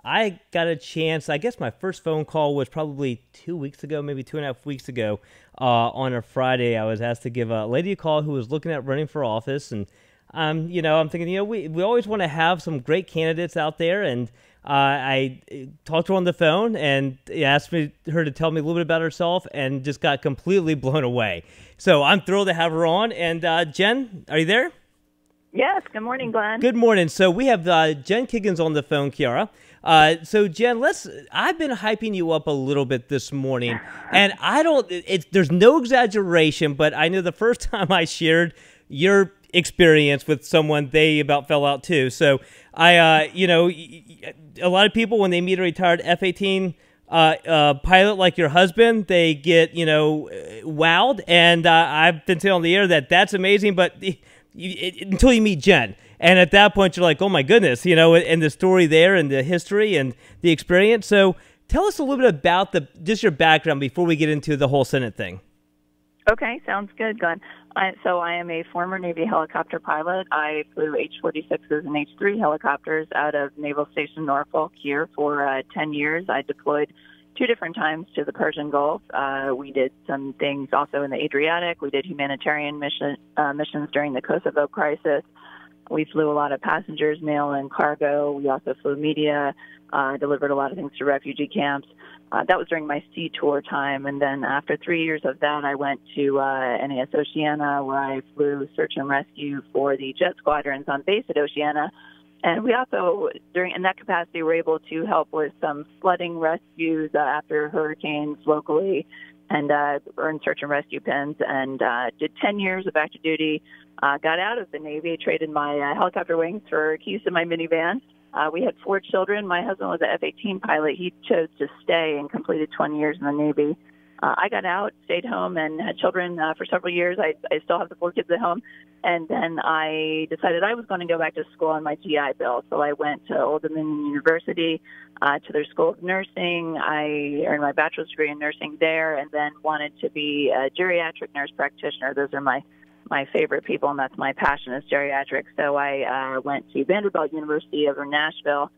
I got a chance, I guess my first phone call was probably 2 weeks ago, maybe 2.5 weeks ago. On a Friday, I was asked to give a lady a call who was looking at running for office. And, I'm thinking, we always want to have some great candidates out there. And I talked to her on the phone and asked her to tell me a little bit about herself, and just got completely blown away. So I'm thrilled to have her on. And Jen, are you there? Yes. Good morning, Glenn. Good morning. So we have Jen Kiggans on the phone, Kiara. So Jen, I've been hyping you up a little bit this morning, and there's no exaggeration, but I know the first time I shared your experience with someone, they about fell out too. So a lot of people, when they meet a retired F-18 pilot like your husband, they get, wowed. And I've been saying on the air that's amazing, but until you meet Jen. And at that point, you're like, oh, my goodness, and the story there and the history and the experience. So tell us a little bit about just your background before we get into the whole Senate thing. Okay, sounds good, Glenn. So I am a former Navy helicopter pilot. I flew H-46s and H-3 helicopters out of Naval Station Norfolk here for 10 years. I deployed 2 different times to the Persian Gulf. We did some things also in the Adriatic. We did humanitarian missions during the Kosovo crisis. We flew a lot of passengers, mail, and cargo. We also flew media, delivered a lot of things to refugee camps. That was during my sea tour time. And then after 3 years of that, I went to NAS Oceana, where I flew search and rescue for the jet squadrons on base at Oceana. And we also, in that capacity, were able to help with some flooding rescues after hurricanes locally, and earned search and rescue pins, and did 10 years of active duty. Got out of the Navy, traded my helicopter wings for keys to my minivan. We had 4 children. My husband was an F-18 pilot. He chose to stay and completed 20 years in the Navy. I got out, stayed home, and had children for several years. I still have the 4 kids at home. And then I decided I was going to go back to school on my GI Bill. So I went to Old Dominion University, to their School of Nursing. I earned my bachelor's degree in nursing there, and then wanted to be a geriatric nurse practitioner. Those are my favorite people, and that's my passion, is geriatrics. So I went to Vanderbilt University over in Nashville,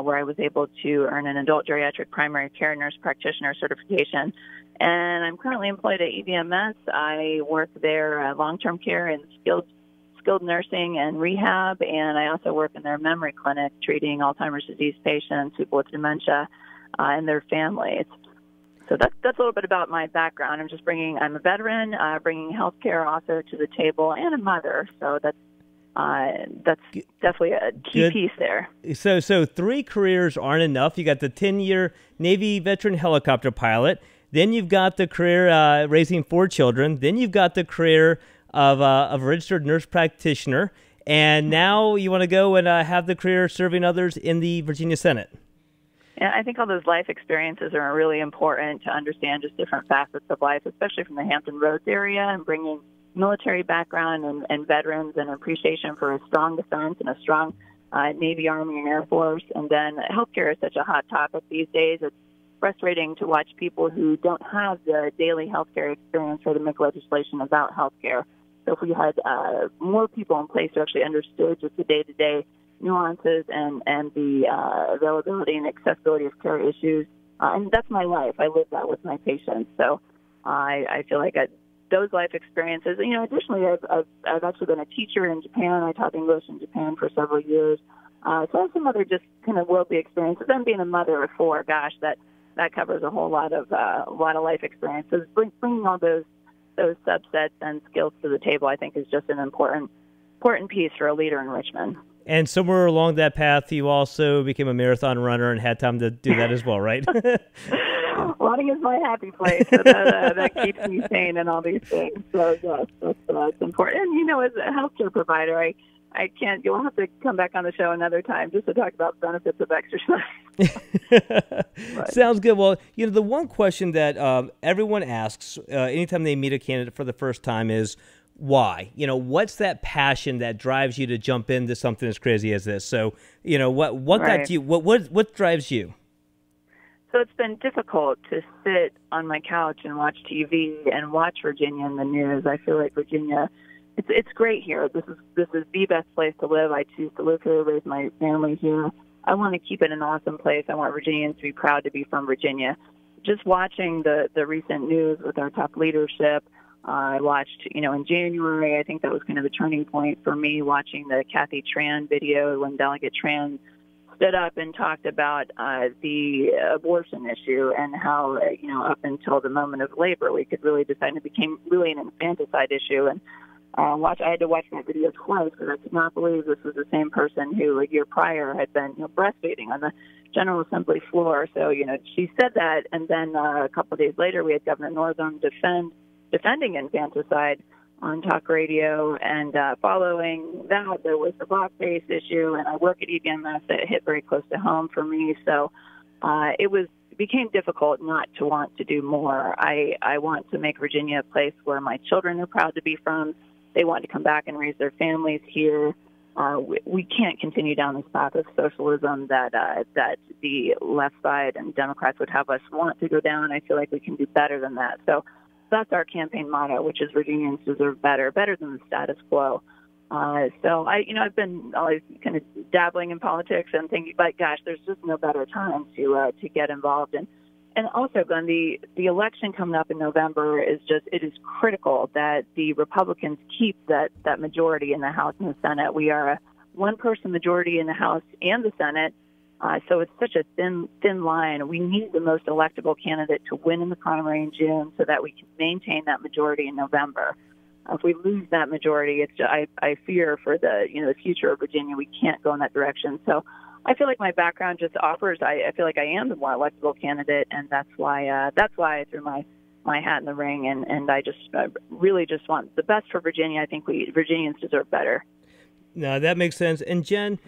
where I was able to earn an adult geriatric primary care nurse practitioner certification. And I'm currently employed at EVMS. I work there long-term care and skilled nursing and rehab, and I also work in their memory clinic treating Alzheimer's disease patients, people with dementia, and their families. So that's a little bit about my background. I'm a veteran, bringing healthcare also to the table, and a mother. So that's definitely a key piece there. So 3 careers aren't enough. You got the 10-year Navy veteran helicopter pilot. Then you've got the career raising 4 children. Then you've got the career of a registered nurse practitioner. And now you want to go and have the career serving others in the Virginia Senate. Yeah, I think all those life experiences are really important to understand just different facets of life, especially from the Hampton Roads area, and bringing military background and veterans and appreciation for a strong defense and a strong Navy, Army, and Air Force. And then healthcare is such a hot topic these days. It's frustrating to watch people who don't have the daily healthcare experience try to make legislation about healthcare. So if we had more people in place who actually understood just the day-to-day nuances and the availability and accessibility of care issues, and that's my life. I live that with my patients. So I feel like those life experiences. Additionally, I've actually been a teacher in Japan. I taught English in Japan for several years. So I have some other just kind of worldly experiences. Then being a mother of 4, gosh, that covers a whole lot of life experiences. Bringing all those subsets and skills to the table, I think, is just an important piece for a leader in Richmond. And somewhere along that path, you also became a marathon runner and had time to do that as well, right? Running is my happy place, so that keeps me sane and all these things. So yes, that's important. And as a healthcare provider, I can't. You'll have to come back on the show another time just to talk about benefits of exercise. Sounds good. Well, the one question that everyone asks anytime they meet a candidate for the first time is, why? What's that passion that drives you to jump into something as crazy as this? So, what got you? What drives you? So it's been difficult to sit on my couch and watch TV and watch Virginia in the news. I feel like Virginia, it's great here. This is the best place to live. I choose to live here, raise my family here. I want to keep it an awesome place. I want Virginians to be proud to be from Virginia. Just watching the recent news with our top leadership, I watched, in January, I think that was kind of a turning point for me, watching the Kathy Tran video when Delegate Tran stood up and talked about the abortion issue and how, up until the moment of labor, we could really decide it became really an infanticide issue. And I had to watch that video twice because I could not believe this was the same person who a year prior had been breastfeeding on the General Assembly floor. So, she said that, and then a couple of days later, we had Governor Northam defending infanticide on talk radio, and following that, there was the blackface issue, and I work at EBMS that hit very close to home for me, so it became difficult not to want to do more. I want to make Virginia a place where my children are proud to be from. They want to come back and raise their families here. We can't continue down this path of socialism that the left side and Democrats would have us want to go down. I feel like we can do better than that. So that's our campaign motto, which is Virginians deserve better than the status quo. So I've been always kind of dabbling in politics and thinking, like, gosh, there's just no better time to get involved in. And also, Glenn, the election coming up in November it is critical that the Republicans keep that majority in the House and the Senate. We are a one-person majority in the House and the Senate. So it's such a thin line. We need the most electable candidate to win in the primary in June so that we can maintain that majority in November. If we lose that majority, I fear for the future of Virginia. We can't go in that direction. So I feel like my background just offers. I feel like I am the more electable candidate, and that's why I threw my hat in the ring. And I really just want the best for Virginia. I think Virginians deserve better. No, that makes sense. And Jen,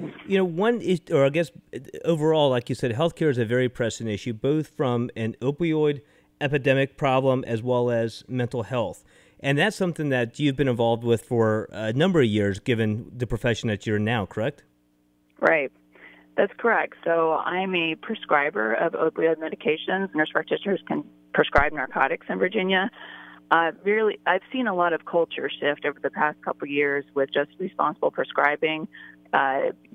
overall, like you said, healthcare is a very pressing issue, both from an opioid epidemic problem as well as mental health. And that's something that you've been involved with for a number of years, given the profession that you're in now, correct? Right. That's correct. So I'm a prescriber of opioid medications. Nurse practitioners can prescribe narcotics in Virginia. I've seen a lot of culture shift over the past couple of years with just responsible prescribing,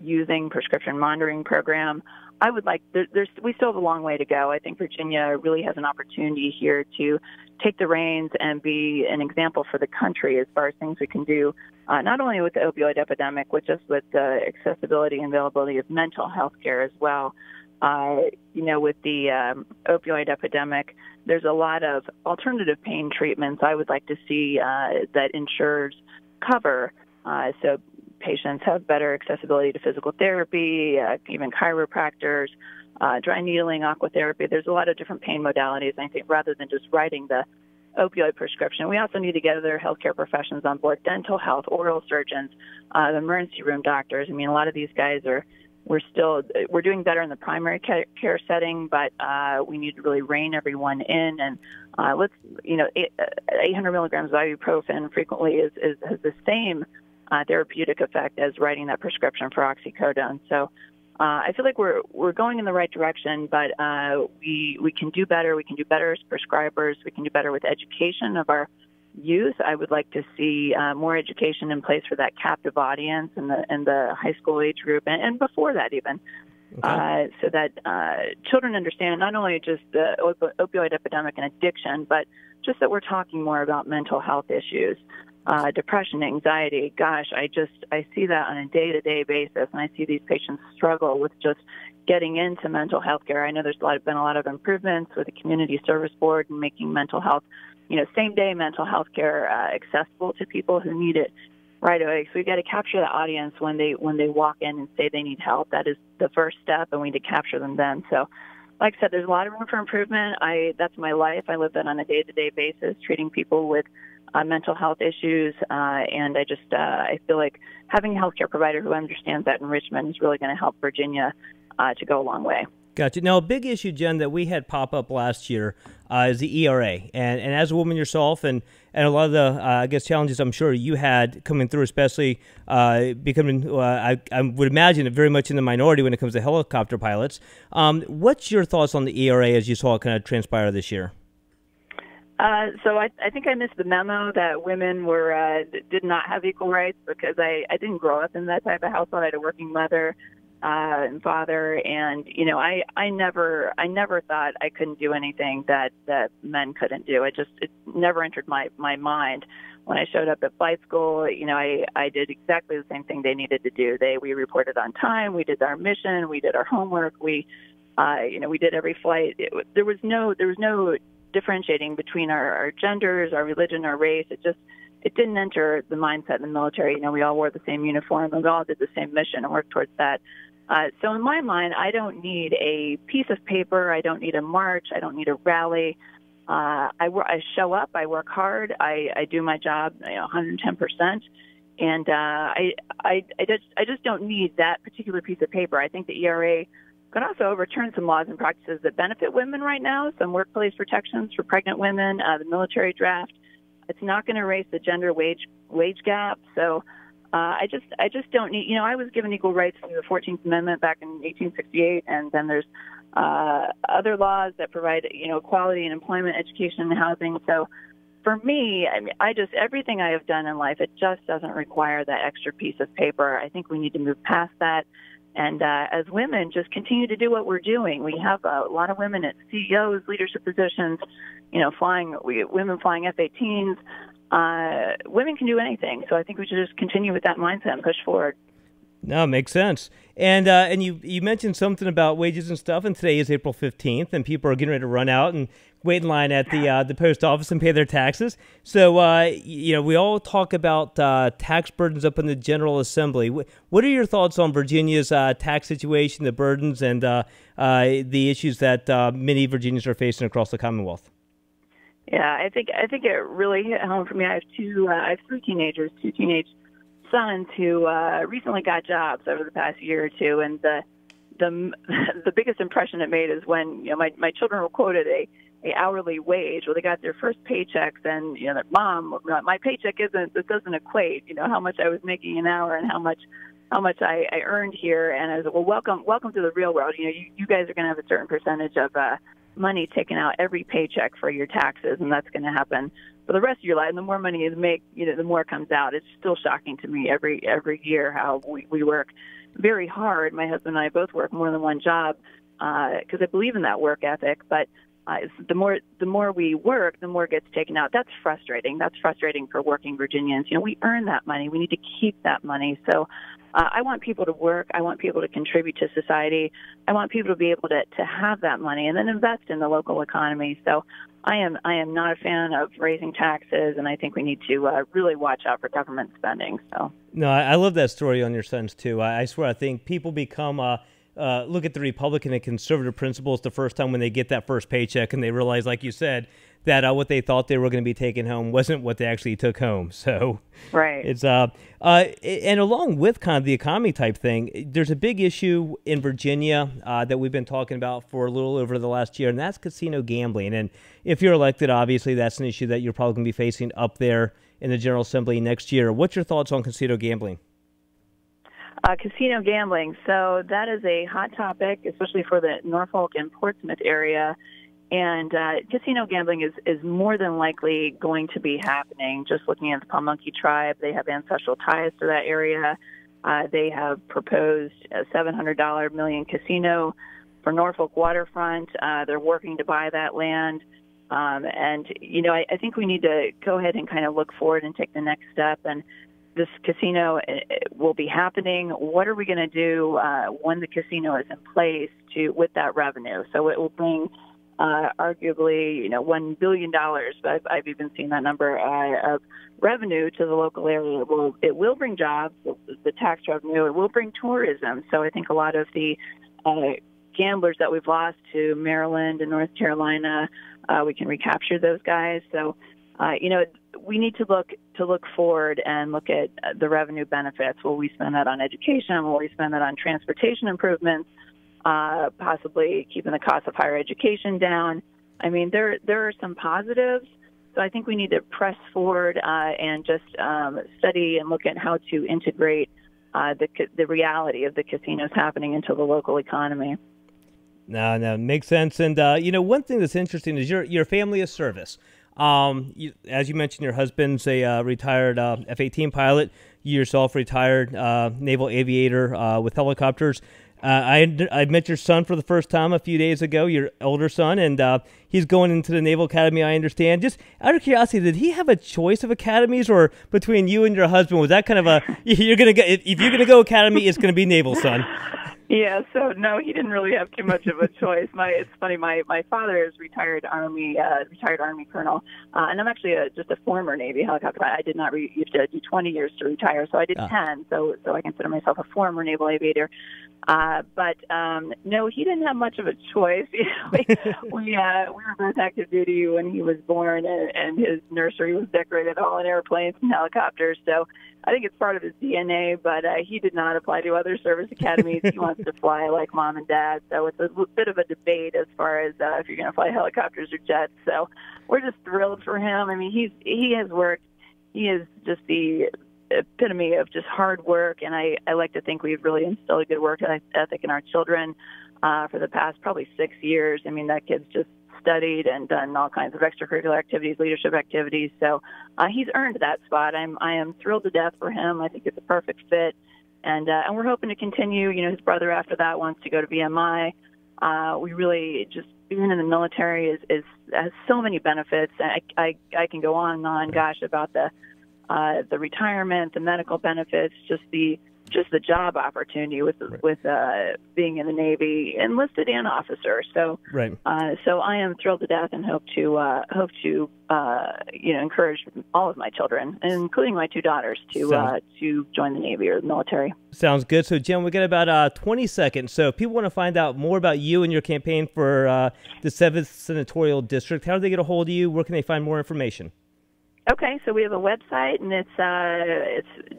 using prescription monitoring program. We still have a long way to go. I think Virginia really has an opportunity here to take the reins and be an example for the country as far as things we can do, not only with the opioid epidemic, but just with the accessibility and availability of mental health care as well. With the opioid epidemic, there's a lot of alternative pain treatments I would like to see that insurers cover. So patients have better accessibility to physical therapy, even chiropractors, dry needling, aquatherapy. There's a lot of different pain modalities. And I think rather than just writing the opioid prescription, we also need to get other healthcare professions on board, dental health, oral surgeons, the emergency room doctors. I mean, a lot of these guys we're doing better in the primary care setting, but we need to really rein everyone in. And 800 milligrams of ibuprofen frequently has the same therapeutic effect as writing that prescription for oxycodone. So I feel like we're going in the right direction, but we can do better. We can do better as prescribers. We can do better with education of our youth. I would like to see more education in place for that captive audience in the high school age group and before that even, so that children understand not only just the opioid epidemic and addiction, but just that we're talking more about mental health issues. Depression, anxiety, gosh, I see that on a day-to-day basis, and I see these patients struggle with just getting into mental health care. I know there's been a lot of improvements with the Community Service Board and making mental health, same-day mental health care accessible to people who need it right away. So we've got to capture the audience when they walk in and say they need help. That is the first step, and we need to capture them then. So, like I said, there's a lot of room for improvement. That's my life. I live that on a day-to-day basis, treating people with mental health issues, and I feel like having a healthcare provider who understands that enrichment is really going to help Virginia to go a long way. Gotcha. Now, a big issue, Jen, that we had pop up last year is the ERA, and as a woman yourself, and a lot of the challenges I'm sure you had coming through, especially becoming I would imagine very much in the minority when it comes to helicopter pilots. What's your thoughts on the ERA as you saw it kind of transpire this year? So I think I missed the memo that women did not have equal rights because I didn't grow up in that type of household. I had a working mother. and father, and I never thought I couldn't do anything that men couldn't do. It never entered my mind. When I showed up at flight school, I did exactly the same thing they needed to do. We reported on time, we did our mission, we did our homework, we did every flight. There was no differentiating between our genders, our religion, our race. It didn't enter the mindset in the military. We all wore the same uniform and we all did the same mission and worked towards that. So in my mind, I don't need a piece of paper. I don't need a march. I don't need a rally. I show up. I work hard. I do my job 110%. And I just don't need that particular piece of paper. I think the ERA could also overturn some laws and practices that benefit women right now, some workplace protections for pregnant women, the military draft. It's not going to erase the gender wage gap. So I just don't need, I was given equal rights through the 14th Amendment back in 1868, and then there's other laws that provide, equality in employment, education, and housing. So for me, everything I have done in life, it just doesn't require that extra piece of paper. I think we need to move past that. And as women, just continue to do what we're doing. We have a lot of women at CEOs, leadership positions, women flying F-18s. Women can do anything. So I think we should just continue with that mindset and push forward. No, it makes sense. And you mentioned something about wages and stuff, and today is April 15th, and people are getting ready to run out and wait in line at the post office and pay their taxes. So, we all talk about tax burdens up in the General Assembly. What are your thoughts on Virginia's tax situation, the burdens, and the issues that many Virginians are facing across the Commonwealth? Yeah, I think it really hit home for me. I have three teenagers, two teenage sons who recently got jobs over the past year or two, and the biggest impression it made is when my children were quoted a hourly wage. Well, they got their first paychecks, and their mom, my paycheck doesn't equate. How much I was making an hour and how much I earned here. And I was like, well, welcome to the real world. You guys are going to have a certain percentage of money taken out every paycheck for your taxes, and that's going to happen for the rest of your life. And the more money you make, the more it comes out. It's still shocking to me every year how we work very hard. My husband and I both work more than one job because I believe in that work ethic. But the more we work, the more it gets taken out. That's frustrating. That's frustrating for working Virginians. We earn that money. We need to keep that money. So I want people to work. I want people to contribute to society. I want people to be able to have that money and then invest in the local economy. So I am not a fan of raising taxes, and I think we need to really watch out for government spending. So no, I love that story on your sons too. I swear, I think people become look at the Republican and conservative principles the first time when they get that first paycheck and they realize, like you said, that what they thought they were going to be taking home wasn't what they actually took home. So right. It's and along with kind of the economy type thing, there's a big issue in Virginia that we've been talking about for a little over the last year, and that's casino gambling. And if you're elected, obviously that's an issue that you're probably going to be facing up there in the General Assembly next year. What's your thoughts on casino gambling? Casino gambling. So that is a hot topic, especially for the Norfolk and Portsmouth area. And casino gambling is more than likely going to be happening. Just looking at the Pamunkey tribe, they have ancestral ties to that area. They have proposed a $700 million casino for Norfolk waterfront. They're working to buy that land. And, I think we need to go ahead and kind of look forward and take the next step. And this casino will be happening. What are we going to do when the casino is in place with that revenue? So it will bring arguably, $1 billion. I've even seen that number of revenue to the local area. It will bring jobs, the tax revenue. It will bring tourism. So I think a lot of the gamblers that we've lost to Maryland and North Carolina, we can recapture those guys. So, we need to look forward and look at the revenue benefits. Will we spend that on education? Will we spend that on transportation improvements? Possibly keeping the cost of higher education down. I mean, there are some positives. So I think we need to press forward and just study and look at how to integrate the reality of the casinos happening into the local economy. No, makes sense. And one thing that's interesting is your family of service. As you mentioned, your husband's a retired F-18 pilot. You yourself retired naval aviator with helicopters. I met your son for the first time a few days ago, your older son, and he's going into the Naval Academy, I understand. Just out of curiosity, did he have a choice of academies, or between you and your husband, was that kind of a, you're gonna go, if you're going to go academy, it's going to be Naval, son? Yeah, so no, he didn't really have too much of a choice. It's funny. My father is retired Army colonel, and I'm actually just a former Navy helicopter pilot. I did not. You have to do 20 years to retire, so I did 10. So I consider myself a former naval aviator. But no, he didn't have much of a choice. We were both active duty when he was born, and his nursery was decorated all in airplanes and helicopters. So I think it's part of his DNA, but he did not apply to other service academies. He wants to fly like mom and dad. So it's a bit of a debate as far as if you're going to fly helicopters or jets. So we're just thrilled for him. I mean, he has worked. He is just the epitome of just hard work, and I like to think we've really instilled a good work ethic in our children for the past probably 6 years. I mean, that kid's just studied and done all kinds of extracurricular activities, leadership activities. So he's earned that spot. I am thrilled to death for him. I think it's a perfect fit, and we're hoping to continue. You know, his brother after that wants to go to BMI. We really just being in the military has so many benefits. I can go on and on, gosh, about the retirement, the medical benefits, just the job opportunity with being in the Navy, enlisted and officer. So right. So I am thrilled to death and hope to encourage all of my children, including my 2 daughters, to join the Navy or the military. Sounds good. So Jen, we got about 20 seconds. So if people want to find out more about you and your campaign for the 7th Senatorial District, how do they get a hold of you? Where can they find more information? Okay, so we have a website, and it's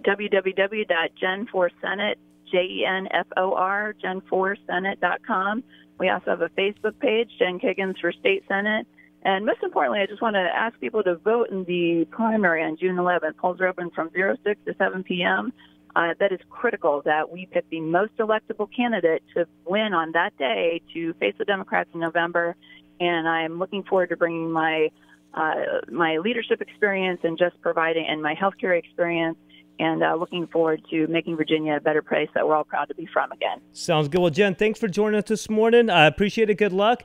www.gen4senate, Genfor, gen4senate.com. We also have a Facebook page, Jen Kiggans for State Senate. And most importantly, I just want to ask people to vote in the primary on June 11th. Polls are open from 06 to 7 p.m. That is critical that we pick the most electable candidate to win on that day to face the Democrats in November. And I'm looking forward to bringing my leadership experience and my healthcare experience, and looking forward to making Virginia a better place that we're all proud to be from again. Sounds good. Well, Jen, thanks for joining us this morning. I appreciate it. Good luck.